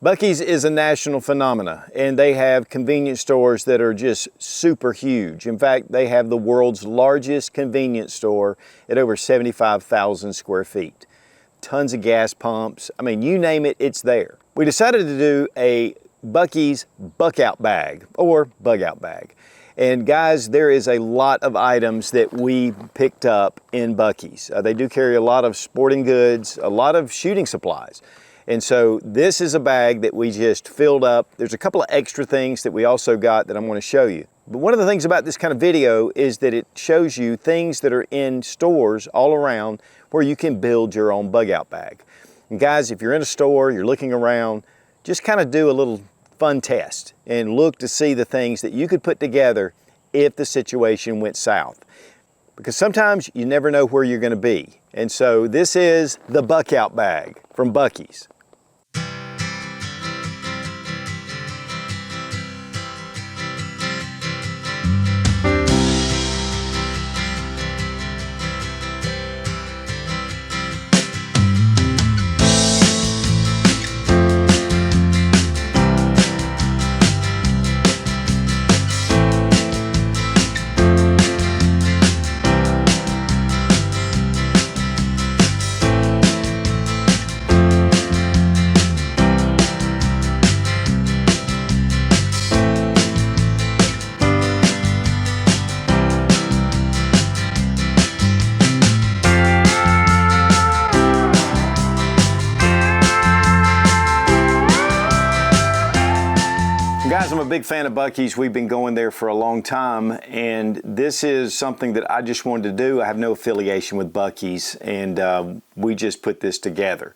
Buc-ee's is a national phenomena, and they have convenience stores that are just super huge. In fact, they have the world's largest convenience store at over 75,000 square feet. Tons of gas pumps. I mean, you name it, it's there. We decided to do a Buc-ee's Buc-out bag or bug-out bag. And guys, there is a lot of items that we picked up in Buc-ee's. They do carry a lot of sporting goods, a lot of shooting supplies. And so this is a bag that we just filled up. There's a couple of extra things that we also got that I'm going to show you. But one of the things about this kind of video is that it shows you things that are in stores all around where you can build your own bug-out bag. And guys, if you're in a store, you're looking around, just kind of do a little fun test and look to see the things that you could put together if the situation went south. Because sometimes you never know where you're going to be. And so this is the Buc-out bag from Buc-ee's. Guys, I'm a big fan of Buc-ee's. We've been going there for a long time, and this is something that I just wanted to do. I have no affiliation with Buc-ee's, and we just put this together.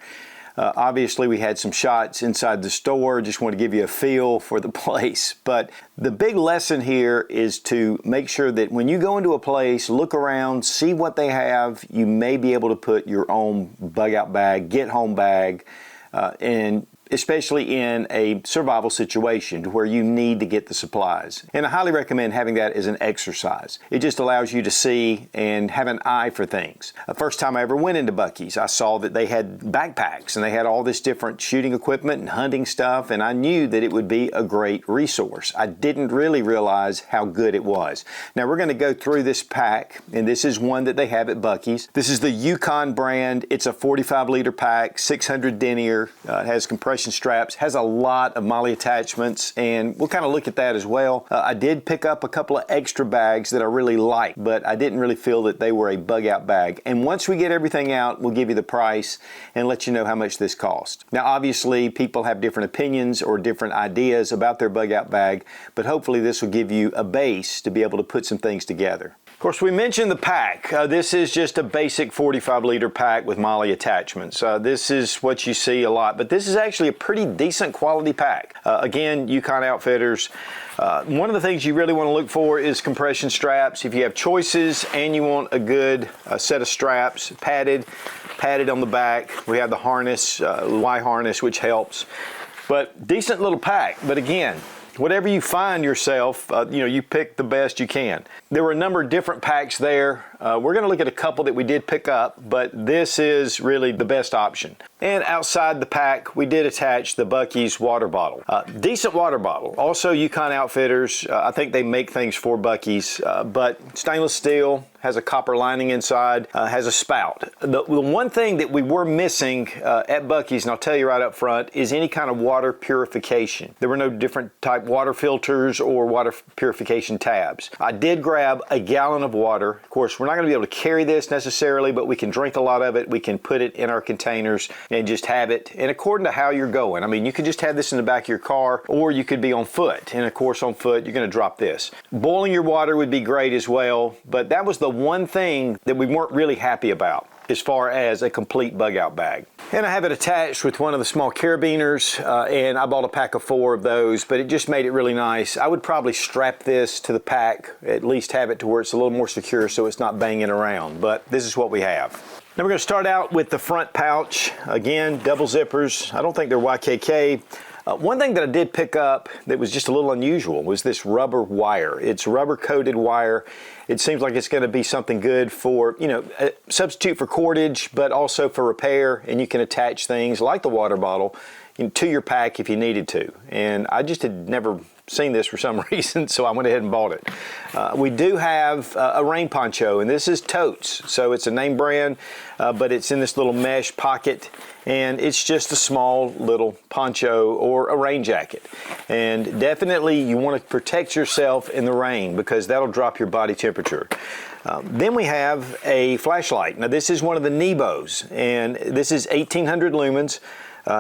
Obviously, we had some shots inside the store. Just want to give you a feel for the place. But the big lesson here is to make sure that when you go into a place, look around, see what they have. You may be able to put your own bug-out bag, get-home bag, and especially in a survival situation where you need to get the supplies. And I highly recommend having that as an exercise. It just allows you to see and have an eye for things. The first time I ever went into Buc-ee's, I saw that they had backpacks and they had all this different shooting equipment and hunting stuff, and I knew that it would be a great resource. I didn't really realize how good it was. Now we're going to go through this pack, and this is one that they have at Buc-ee's. This is the Yukon brand. It's a 45-liter pack, 600 denier. It has compression straps, has a lot of MOLLE attachments, and we'll kind of look at that as well. I did pick up a couple of extra bags that I really liked, but I didn't really feel that they were a bug-out bag. And once we get everything out, we'll give you the price and let you know how much this cost. Now, obviously, people have different opinions or different ideas about their bug-out bag, but hopefully this will give you a base to be able to put some things together. Of course, we mentioned the pack. This is just a basic 45-liter pack with MOLLE attachments. This is what you see a lot, but this is actually a pretty decent quality pack. Again, Yukon Outfitters. One of the things you really want to look for is compression straps. If you have choices and you want a good set of straps, padded on the back, we have the harness, Y harness, which helps. But decent little pack. But again, whatever you find yourself, you pick the best you can. There were a number of different packs there. We're going to look at a couple that we did pick up, but this is really the best option. And outside the pack, we did attach the Buc-ee's water bottle. Decent water bottle. Also Yukon Outfitters. I think they make things for Buc-ee's, but stainless steel, has a copper lining inside, has a spout. The one thing that we were missing at Buc-ee's, and I'll tell you right up front, is any kind of water purification. There were no different type water filters or water purification tabs. I did grab a gallon of water. Of course, we're not going to be able to carry this necessarily, but we can drink a lot of it. We can put it in our containers and just have it. And according to how you're going, I mean, you could just have this in the back of your car, or you could be on foot. And of course, on foot, you're going to drop this. Boiling your water would be great as well, but that was the one thing that we weren't really happy about as far as a complete bug-out bag. And I have it attached with one of the small carabiners, and I bought a pack of 4 of those, but it just made it really nice. I would probably strap this to the pack, at least have it to where it's a little more secure so it's not banging around, but this is what we have. Now we're going to start out with the front pouch. Again, double zippers. I don't think they're YKK. One thing that I did pick up that was just a little unusual was this rubber wire. It's rubber coated wire. It seems like it's going to be something good for, a substitute for cordage, but also for repair, and you can attach things like the water bottle, to your pack if you needed to. And I just had never seen this for some reason, so I went ahead and bought it. We do have a rain poncho, and this is Sootch. So it's a name brand, but it's in this little mesh pocket, and it's just a small little poncho or a rain jacket. And definitely you want to protect yourself in the rain because that'll drop your body temperature. Then we have a flashlight. Now this is one of the Nebos, and this is 1800 lumens.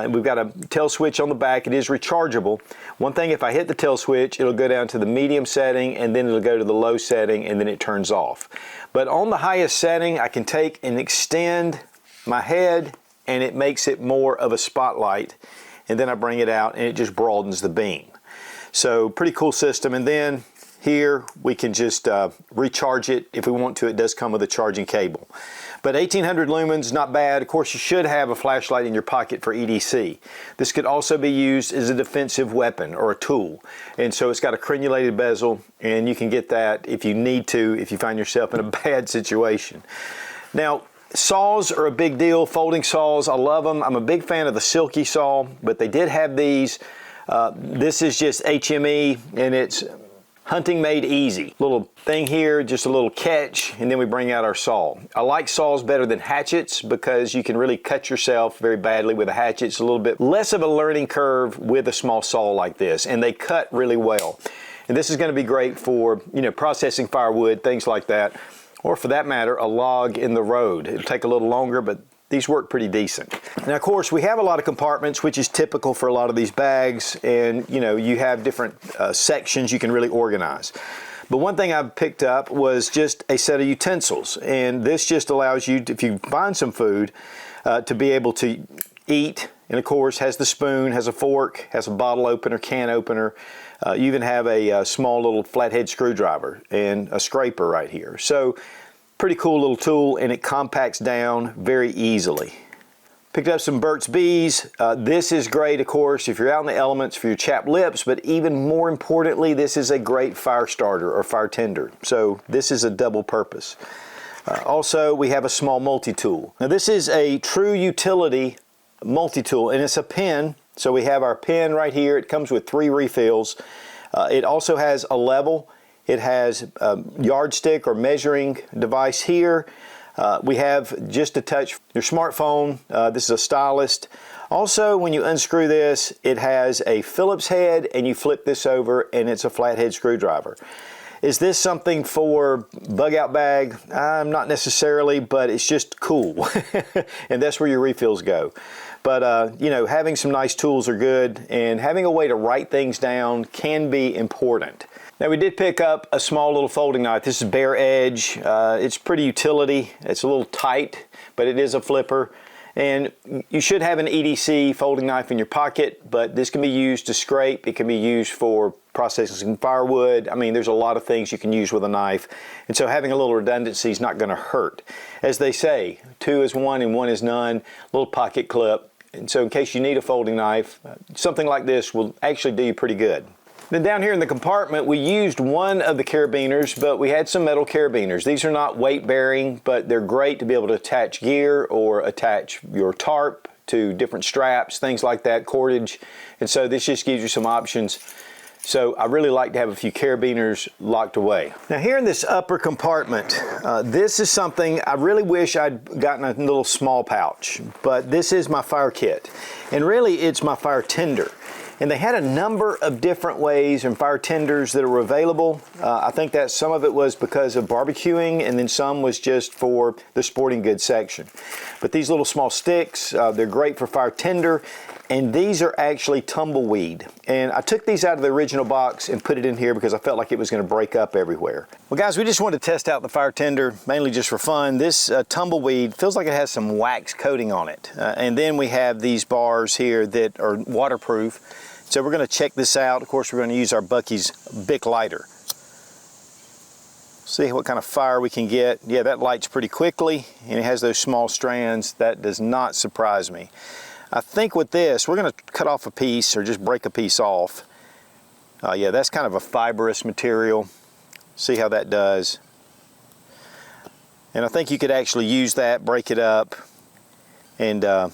We've got a tail switch on the back. It is rechargeable. One thing, if I hit the tail switch, it'll go down to the medium setting, and then it'll go to the low setting, and then it turns off. But on the highest setting, I can take and extend my head, and it makes it more of a spotlight. And then I bring it out, and it just broadens the beam. So pretty cool system. And then here we can just recharge it if we want to. It does come with a charging cable. But 1800 lumens, not bad. Of course, you should have a flashlight in your pocket for EDC. This could also be used as a defensive weapon or a tool. And so it's got a crenulated bezel, and you can get that if you need to, if you find yourself in a bad situation. Now, saws are a big deal, folding saws. I love them. I'm a big fan of the Silky saw, but they did have these. This is just HME, and it's hunting made easy. Little thing here, just a little catch, and then we bring out our saw. I like saws better than hatchets because you can really cut yourself very badly with a hatchet. It's a little bit less of a learning curve with a small saw like this, and they cut really well. And this is going to be great for, you know, processing firewood, things like that, or for that matter, a log in the road. It'll take a little longer, but these work pretty decent. Now, of course, we have a lot of compartments, which is typical for a lot of these bags, and you know, you have different sections you can really organize. But one thing I picked up was just a set of utensils, and this just allows you, if you find some food, to be able to eat. And of course, has the spoon, has a fork, has a bottle opener, can opener. You even have a small little flathead screwdriver and a scraper right here. So pretty cool little tool, and it compacts down very easily. Picked up some Burt's Bees. This is great, of course, if you're out in the elements for your chapped lips, but even more importantly, this is a great fire starter or fire tender. So this is a double purpose. Also, we have a small multi-tool. Now this is a true utility multi-tool, and it's a pen. So we have our pen right here. It comes with 3 refills. It also has a level. It has a yardstick or measuring device here. We have just to touch your smartphone. This is a stylus. Also, when you unscrew this, it has a Phillips head, and you flip this over, and it's a flathead screwdriver. Is this something for bug out bag? Not necessarily, but it's just cool. And that's where your refills go. But, you know, having some nice tools are good, and having a way to write things down can be important. Now we did pick up a small little folding knife. This is bare edge. It's pretty utility. It's a little tight, but it is a flipper. And you should have an EDC folding knife in your pocket, but this can be used to scrape. It can be used for processing firewood. I mean, there's a lot of things you can use with a knife. And so having a little redundancy is not going to hurt. As they say, 2 is 1 and 1 is none. Little pocket clip. And so in case you need a folding knife, something like this will actually do you pretty good. Then down here in the compartment, we used one of the carabiners, but we had some metal carabiners. These are not weight bearing, but they're great to be able to attach gear or attach your tarp to different straps, things like that, cordage. And so this just gives you some options. So I really like to have a few carabiners locked away. Now here in this upper compartment, this is something I really wish I'd gotten a little small pouch, but this is my fire kit. And really it's my fire tender. And they had a number of different ways and fire tenders that were available. I think that some of it was because of barbecuing, and then some was just for the sporting goods section. But these little small sticks, they're great for fire tender, and these are actually tumbleweed. And I took these out of the original box and put it in here because I felt like it was going to break up everywhere. Well guys, we just wanted to test out the fire tender, mainly just for fun. This tumbleweed feels like it has some wax coating on it. And then we have these bars here that are waterproof. So we're going to check this out. Of course, we're going to use our Buc-ee's Bic lighter. See what kind of fire we can get. Yeah, that lights pretty quickly, and it has those small strands. That does not surprise me. I think with this, we're going to cut off a piece or just break a piece off. Yeah, that's kind of a fibrous material. See how that does. And I think you could actually use that, break it up, and got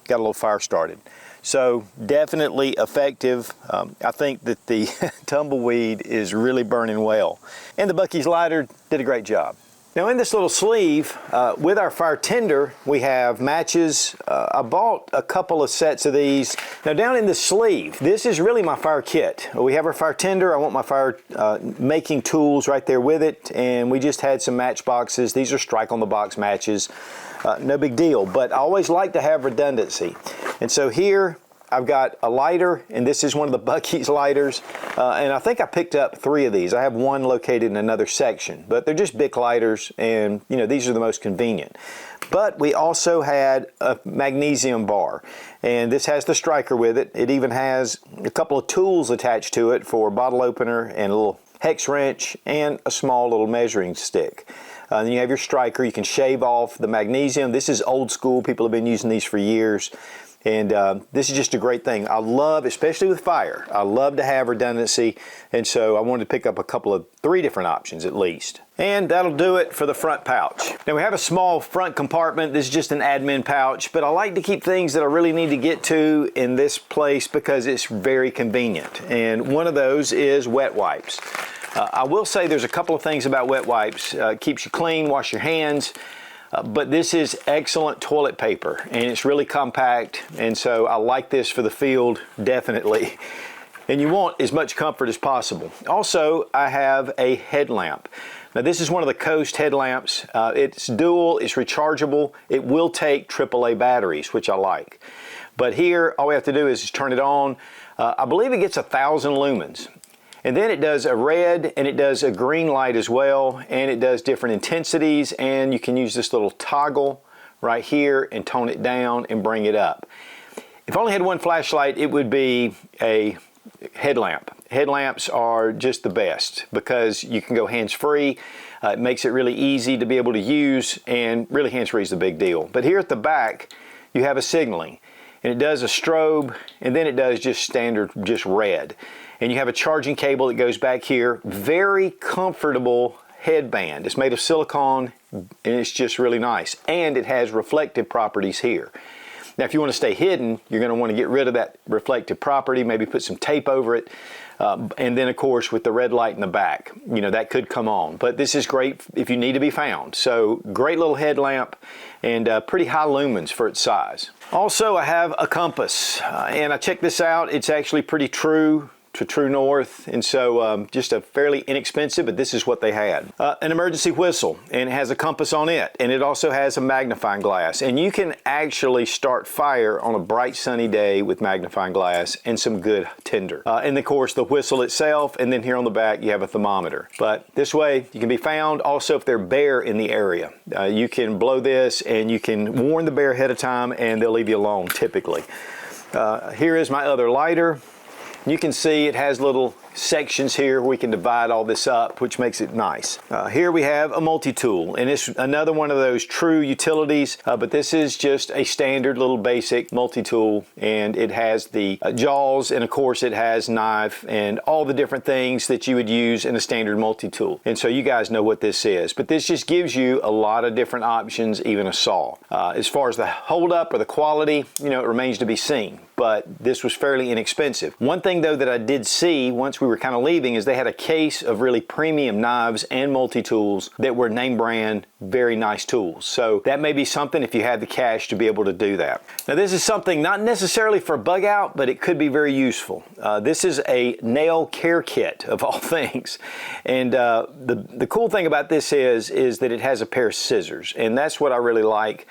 a little fire started. So definitely effective. I think that the tumbleweed is really burning well. And the Buc-ee's lighter did a great job. Now in this little sleeve, with our fire tinder, we have matches. I bought a couple of sets of these. Now down in the sleeve, this is really my fire kit. We have our fire tinder. I want my fire making tools right there with it. And we just had some match boxes. These are strike on the box matches. No big deal, but I always like to have redundancy. And so here, I've got a lighter, and this is one of the Buc-ee's lighters, and I think I picked up 3 of these. I have one located in another section, but they're just Bic lighters, and you know, these are the most convenient. But we also had a magnesium bar, and this has the striker with it. It even has a couple of tools attached to it for a bottle opener and a little hex wrench and a small little measuring stick. Then you have your striker. You can shave off the magnesium. This is old school. People have been using these for years. And this is just a great thing. I love, especially with fire, I love to have redundancy. And so I wanted to pick up a couple of 3 different options at least. And that'll do it for the front pouch. Now we have a small front compartment. This is just an admin pouch, but I like to keep things that I really need to get to in this place because it's very convenient. And one of those is wet wipes. I will say there's a couple of things about wet wipes. Keeps you clean, wash your hands. But this is excellent toilet paper, and it's really compact, and so I like this for the field, definitely. And you want as much comfort as possible. Also, I have a headlamp. Now this is one of the Coast headlamps. It's dual, it's rechargeable. It will take AAA batteries, which I like. But here, all we have to do is turn it on. I believe it gets 1,000 lumens. And then it does a red and it does a green light as well, and it does different intensities, and you can use this little toggle right here and tone it down and bring it up. If I only had one flashlight, it would be a headlamp. Headlamps are just the best because you can go hands-free. It makes it really easy to be able to use, and really hands-free is the big deal. But here at the back, you have a signaling, and it does a strobe, and then it does just standard, just red. And you have a charging cable that goes back here. Very comfortable headband. It's made of silicone, and it's just really nice. And it has reflective properties here. Now, if you want to stay hidden, you're going to want to get rid of that reflective property, maybe put some tape over it. And then, of course, with the red light in the back, you know, that could come on. But this is great if you need to be found. So, great little headlamp, and pretty high lumens for its size. Also, I have a compass, and I checked this out. It's actually pretty true to true north, and so just a fairly inexpensive, but this is what they had. An emergency whistle, and it has a compass on it, and it also has a magnifying glass, and you can actually start fire on a bright sunny day with magnifying glass and some good tinder. And of course the whistle itself, and then here on the back you have a thermometer. But this way you can be found. Also, if they're bear in the area, you can blow this and you can warn the bear ahead of time, and they'll leave you alone typically. Here is my other lighter. You can see it has little sections here. We can divide all this up, which makes it nice. Here we have a multi-tool, and it's another one of those true utilities, but this is just a standard little basic multi-tool, and it has the jaws, and of course it has knife and all the different things that you would use in a standard multi-tool. And so you guys know what this is, but this just gives you a lot of different options, even a saw. As far as the hold-up or the quality, you know, it remains to be seen, but this was fairly inexpensive. One thing though that I did see once we were kind of leaving is they had a case of really premium knives and multi-tools that were name brand, very nice tools. So that may be something if you had the cash to be able to do that. Now this is something not necessarily for bug out, but it could be very useful. This is a nail care kit of all things. And the cool thing about this is that it has a pair of scissors, and that's what I really like.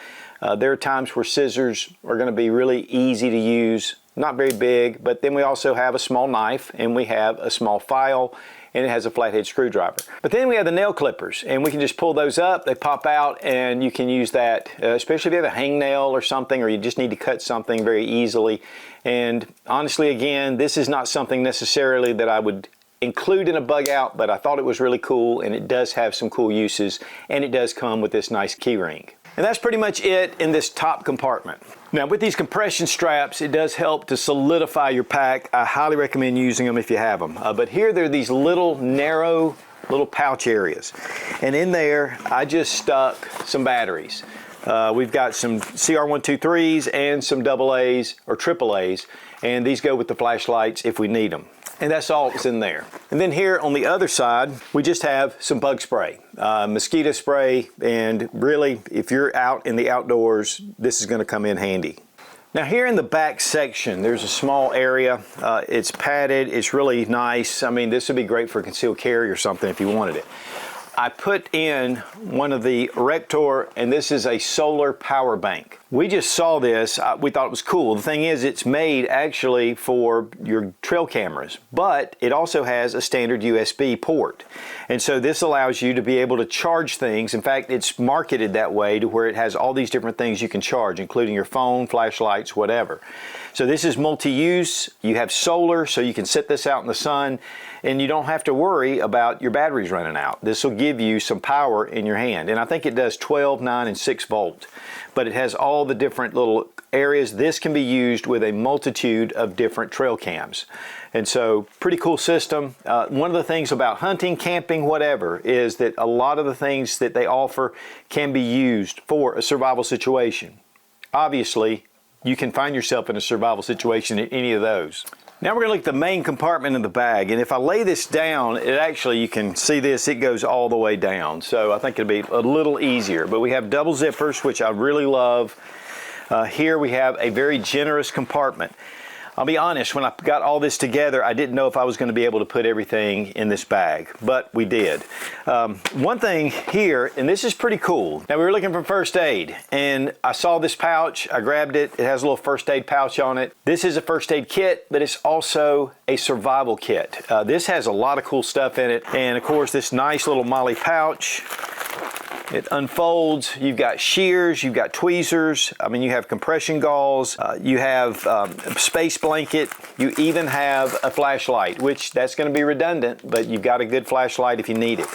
There are times where scissors are going to be really easy to use, not very big, but then we also have a small knife, and we have a small file, and it has a flathead screwdriver. But then we have the nail clippers, and we can just pull those up, they pop out, and you can use that, especially if you have a hangnail or something, or you just need to cut something very easily. And honestly, again, this is not something necessarily that I would include in a bug out, but I thought it was really cool, and it does have some cool uses, and it does come with this nice key ring. And that's pretty much it in this top compartment. Now with these compression straps, it does help to solidify your pack. I highly recommend using them if you have them. But here there are these little narrow little pouch areas. And in there, I just stuck some batteries. We've got some CR123s and some AA's or AAA's, and these go with the flashlights if we need them. And that's all that's in there. And then here on the other side, we just have some bug spray, mosquito spray, and really, if you're out in the outdoors, this is going to come in handy. Now here in the back section, there's a small area. It's padded, it's really nice. I mean, this would be great for a concealed carry or something if you wanted it. I put in one of the Rector, and this is a solar power bank. We just saw this, we thought it was cool. The thing is, it's made actually for your trail cameras, but it also has a standard USB port. And so this allows you to be able to charge things. In fact, it's marketed that way to where it has all these different things you can charge, including your phone, flashlights, whatever. So this is multi-use. You have solar, so you can sit this out in the sun, and you don't have to worry about your batteries running out. This will give you some power in your hand. And I think it does 12, 9, and 6 volt. But it has all the different little areas. This can be used with a multitude of different trail cams. And so, pretty cool system. One of the things about hunting, camping, whatever, is that a lot of the things that they offer can be used for a survival situation. Obviously, you can find yourself in a survival situation in any of those. Now we're going to look at the main compartment in the bag, and if I lay this down, it actually, you can see this, it goes all the way down. So I think it'll be a little easier. But we have double zippers, which I really love. Here we have a very generous compartment. I'll be honest, when I got all this together, I didn't know if I was going to be able to put everything in this bag, but we did. One thing here, and this is pretty cool. Now we were looking for first aid, and I saw this pouch, I grabbed it. It has a little first aid pouch on it. This is a first aid kit, but it's also a survival kit. This has a lot of cool stuff in it, and of course this nice little MOLLE pouch. It unfolds. You've got shears, you've got tweezers, I mean, you have compression gauze, you have a space blanket, you even have a flashlight, which that's going to be redundant, but you've got a good flashlight if you need it.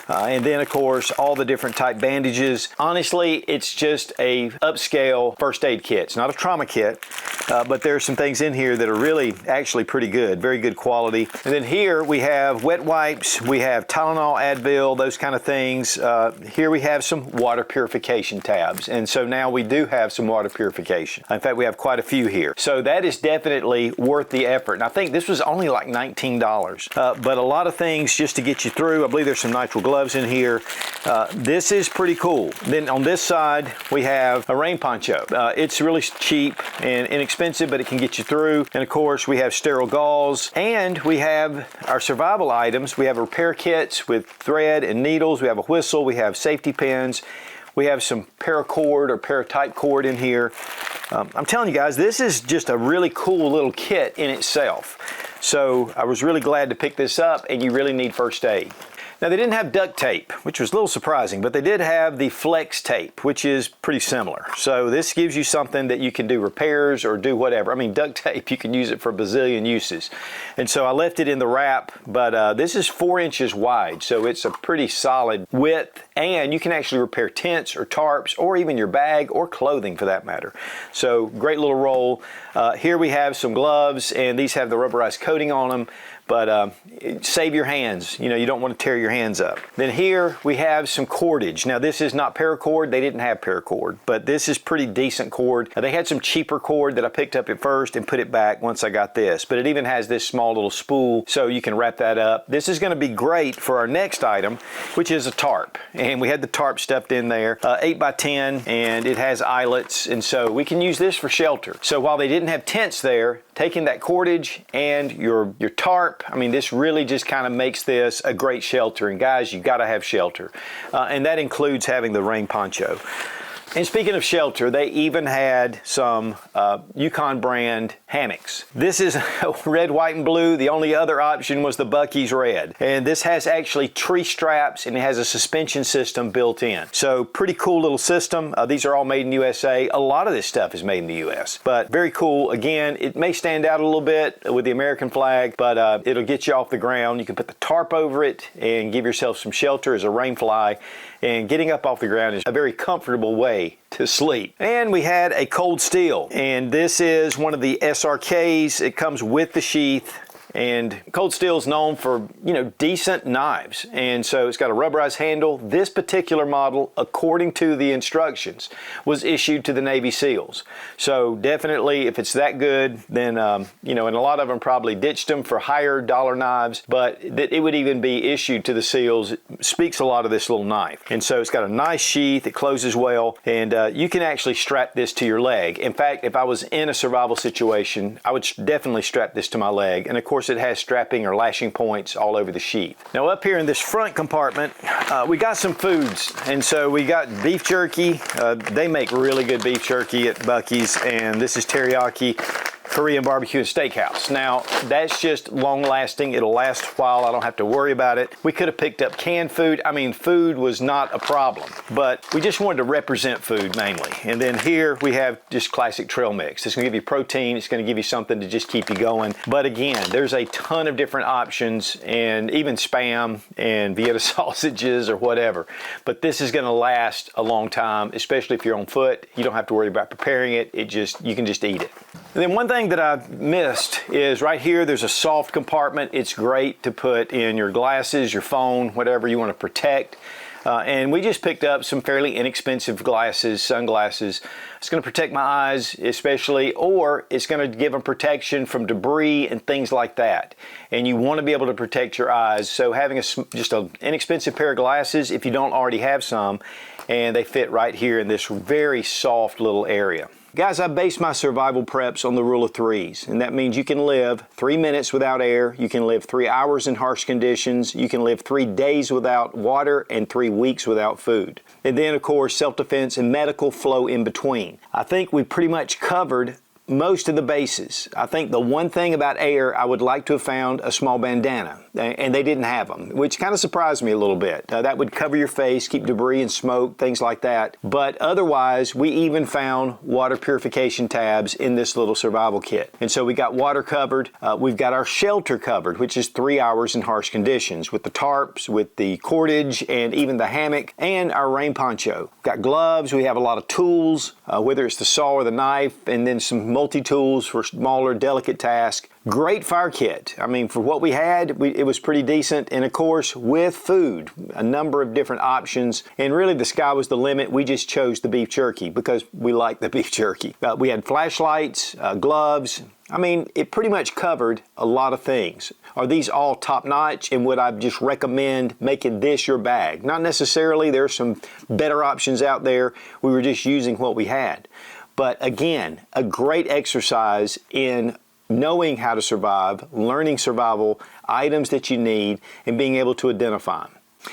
And then, of course, all the different type bandages. Honestly, it's just a upscale first aid kit. It's not a trauma kit, but there's some things in here that are really actually pretty good, very good quality. And then here we have wet wipes, we have Tylenol, Advil, those kind of things. Here we have some water purification tabs. And so now we do have some water purification. In fact, we have quite a few here. So that is definitely worth the effort. And I think this was only like $19. But a lot of things just to get you through. I believe there's some nitrile gloves in here. This is pretty cool. Then on this side we have a rain poncho. It's really cheap and inexpensive, but it can get you through. And of course we have sterile gauze, and we have our survival items. We have repair kits with thread and needles. We have a whistle. We have safety pins. We have some paracord or paratype cord in here. I'm telling you guys, this is just a really cool little kit in itself. So I was really glad to pick this up, and you really need first aid. Now they didn't have duct tape, which was a little surprising, but they did have the flex tape, which is pretty similar. So this gives you something that you can do repairs or do whatever. I mean, duct tape, you can use it for a bazillion uses. And so I left it in the wrap, but this is 4 inches wide, so it's a pretty solid width, and you can actually repair tents or tarps or even your bag or clothing for that matter. So great little roll. Here we have some gloves, and these have the rubberized coating on them. But save your hands. You know, you don't want to tear your hands up. Then here we have some cordage. Now this is not paracord. They didn't have paracord, but this is pretty decent cord. Now, they had some cheaper cord that I picked up at first and put it back once I got this. But it even has this small little spool, so you can wrap that up. This is going to be great for our next item, which is a tarp. And we had the tarp stuffed in there, 8 by 10, and it has eyelets, and so we can use this for shelter. So while they didn't have tents there, taking that cordage and your tarp, I mean, this really just kind of makes this a great shelter. And guys, you got to have shelter. And that includes having the rain poncho. And speaking of shelter, they even had some Yukon brand hammocks. This is red, white, and blue. The only other option was the Buc-ee's red. And this has actually tree straps, and it has a suspension system built in. So pretty cool little system. These are all made in USA. A lot of this stuff is made in the US, but very cool. Again, it may stand out a little bit with the American flag, but it'll get you off the ground. You can put the tarp over it and give yourself some shelter as a rain fly. And getting up off the ground is a very comfortable way to sleep. And we had a cold steel, and this is one of the SRKs. It comes with the sheath, And Cold Steel's known for, you know, decent knives. And so it's got a rubberized handle. This particular model, according to the instructions, was issued to the Navy SEALs. So definitely, if it's that good, then, you know, and a lot of them probably ditched them for higher dollar knives, but that it would even be issued to the SEALs speaks a lot of this little knife. And so it's got a nice sheath, it closes well, and you can actually strap this to your leg. In fact, if I was in a survival situation, I would definitely strap this to my leg. And of course, it has strapping or lashing points all over the sheath. Now up here in this front compartment, we got some foods. And so we got beef jerky. They make really good beef jerky at Buc-ee's, and this is teriyaki Korean barbecue and steakhouse. Now, that's just long lasting. It'll last a while. I don't have to worry about it. We could have picked up canned food. I mean, food was not a problem, but we just wanted to represent food mainly. And then here we have just classic trail mix. It's gonna give you protein. It's gonna give you something to just keep you going. But again, there's a ton of different options, and even Spam and Vienna sausages or whatever. But this is gonna last a long time, especially if you're on foot. You don't have to worry about preparing it. You can just eat it. And then one thing that I missed is right here, there's a soft compartment. It's great to put in your glasses, your phone, whatever you want to protect. And we just picked up some fairly inexpensive glasses, sunglasses. It's going to protect my eyes especially, or it's going to give them protection from debris and things like that. And you want to be able to protect your eyes. So having just an inexpensive pair of glasses, if you don't already have some, and they fit right here in this very soft little area. Guys, I base my survival preps on the rule of threes, and that means you can live 3 minutes without air, you can live 3 hours in harsh conditions, you can live 3 days without water, and 3 weeks without food. And then, of course, self-defense and medical flow in between. I think we pretty much covered most of the bases. I think the one thing about air, I would like to have found a small bandana, and they didn't have them, which kind of surprised me a little bit. That would cover your face, keep debris and smoke, things like that. But otherwise, we even found water purification tabs in this little survival kit. And so we got water covered. We've got our shelter covered, which is 3 hours in harsh conditions, with the tarps, with the cordage, and even the hammock, and our rain poncho. Got gloves. We have a lot of tools, whether it's the saw or the knife, and then some multi-tools for smaller, delicate tasks. Great fire kit. I mean, for what we had, it was pretty decent. And of course, with food, a number of different options. And really, the sky was the limit. We just chose the beef jerky because we like the beef jerky. We had flashlights, gloves. I mean, it pretty much covered a lot of things. Are these all top-notch, and would I just recommend making this your bag? Not necessarily. There's some better options out there. We were just using what we had. But again, a great exercise in knowing how to survive, learning survival, items that you need, and being able to identify them.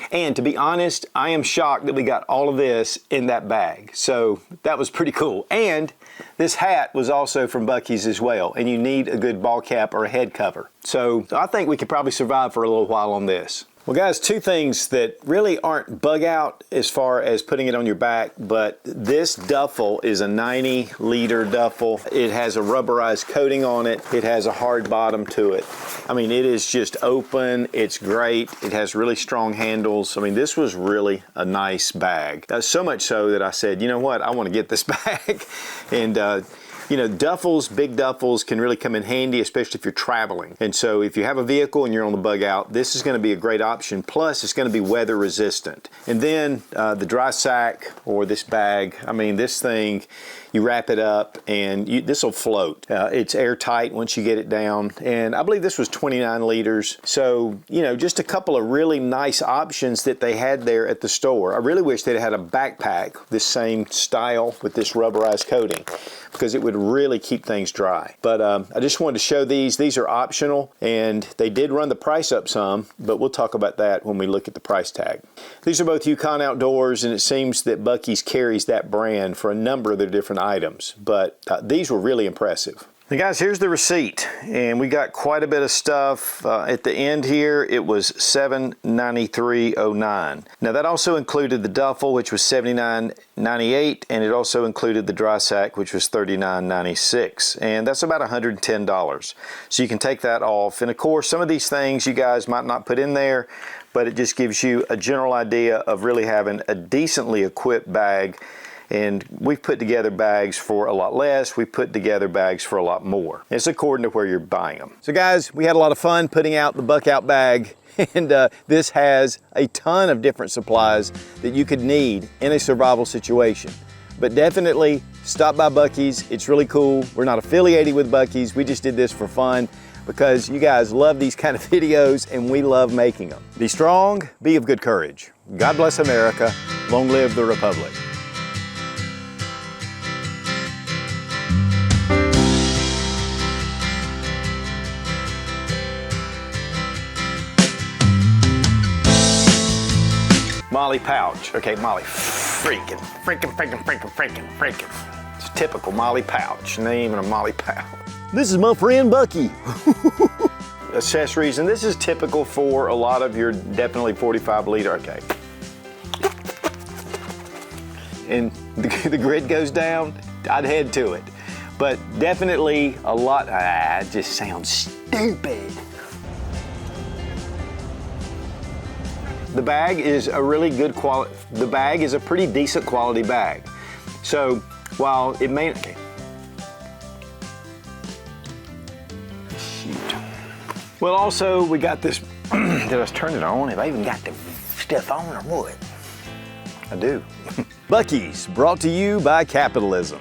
And to be honest, I am shocked that we got all of this in that bag. So that was pretty cool. And this hat was also from Buc-ee's as well. And you need a good ball cap or a head cover. So I think we could probably survive for a little while on this. Well, guys, two things that really aren't bug out as far as putting it on your back, but this duffel is a 90-liter duffel. It has a rubberized coating on it. It has a hard bottom to it. I mean, it is just open. It's great. It has really strong handles. I mean, this was really a nice bag. So much so that I said, you know what, I want to get this bag. And you know, duffels, big duffels can really come in handy, especially if you're traveling. And so if you have a vehicle and you're on the bug out, this is going to be a great option. Plus, it's going to be weather resistant. And then the dry sack or this bag, I mean, this thing, you wrap it up and this will float. It's airtight once you get it down. And I believe this was 29 liters. So, you know, just a couple of really nice options that they had there at the store. I really wish they'd had a backpack, this same style with this rubberized coating, because it would really keep things dry. But I just wanted to show these. These are optional, and they did run the price up some, but we'll talk about that when we look at the price tag. These are both Yukon Outdoors, and it seems that Buc-ee's carries that brand for a number of their different items, but these were really impressive. Now guys, here's the receipt, and we got quite a bit of stuff. At the end here, it was $793.09. Now that also included the duffel, which was $79.98, and it also included the dry sack, which was $39.96, and that's about $110. So you can take that off, and of course, some of these things you guys might not put in there, but it just gives you a general idea of really having a decently equipped bag. And we've put together bags for a lot less. We put together bags for a lot more. It's according to where you're buying them. So guys, we had a lot of fun putting out the Buck Out bag. And this has a ton of different supplies that you could need in a survival situation. But definitely stop by Buc-ee's. It's really cool. We're not affiliated with Buc-ee's. We just did this for fun because you guys love these kind of videos and we love making them. Be strong, be of good courage. God bless America. Long live the Republic. Molly pouch. Okay, Molly freaking. It's typical Molly pouch, not even a Molly pouch. This is my friend Buc-ee. Accessories, and this is typical for a lot of your definitely 45 liter, okay. And the grid goes down, I'd head to it. But definitely a lot, it just sounds stupid. The bag is a really good quality, the bag is a pretty decent quality bag. So while it may, okay. Shoot. Well, also we got this, did I turn it on? Have I even got the stuff on or what? I do. Buc-ee's, brought to you by capitalism.